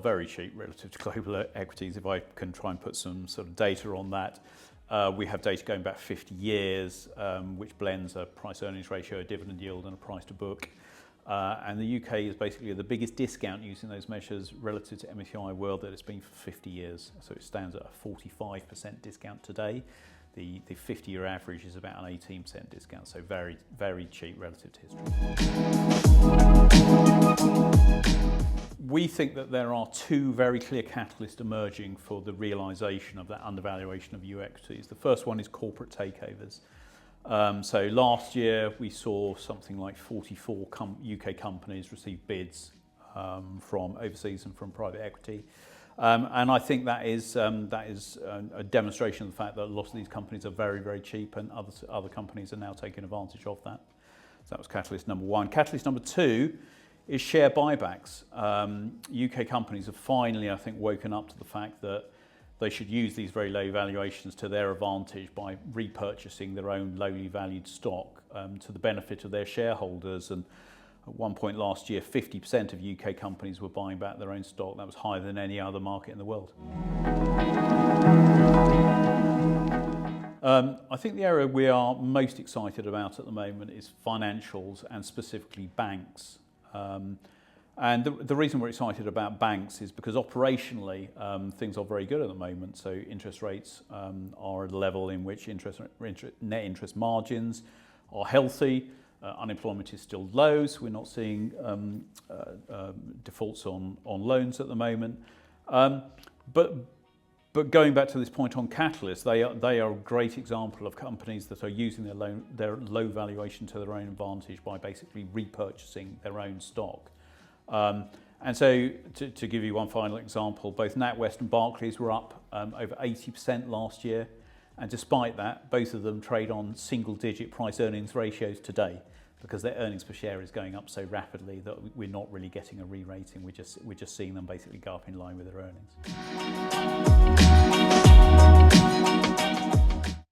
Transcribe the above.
very cheap relative to global equities. If I can try and put some sort of data on that, we have data going back 50 years, which blends a price-earnings ratio, a dividend yield, and a price to book. And the UK is basically the biggest discount using those measures relative to MSCI World that it's been for 50 years. So it stands at a 45% discount today. The 50-year average is about an 18% discount, so very, very cheap relative to history. We think that there are two very clear catalysts emerging for the realisation of that undervaluation of EU equities. The first one is corporate takeovers. So last year we saw something like 44 UK companies receive bids from overseas and from private equity. And I think that is a demonstration of the fact that a lot of these companies are very, very cheap, and other companies are now taking advantage of that. So that was catalyst number one. Catalyst number two is share buybacks. UK companies have finally, I think, woken up to the fact that they should use these very low valuations to their advantage by repurchasing their own lowly valued stock to the benefit of their shareholders. And at one point last year, 50% of UK companies were buying back their own stock. That was higher than any other market in the world. I think the area we are most excited about at the moment is financials, and specifically banks. And the reason we're excited about banks is because operationally things are very good at the moment. So interest rates are at a level in which net interest margins are healthy. Unemployment is still low, so we're not seeing defaults on loans at the moment. But going back to this point on catalysts, they are a great example of companies that are using their low valuation to their own advantage by basically repurchasing their own stock. And so to give you one final example, both NatWest and Barclays were up over 80% last year. And despite that, both of them trade on single-digit price-earnings ratios today, because their earnings per share is going up so rapidly that we're not really getting a re-rating. We're just seeing them basically go up in line with their earnings.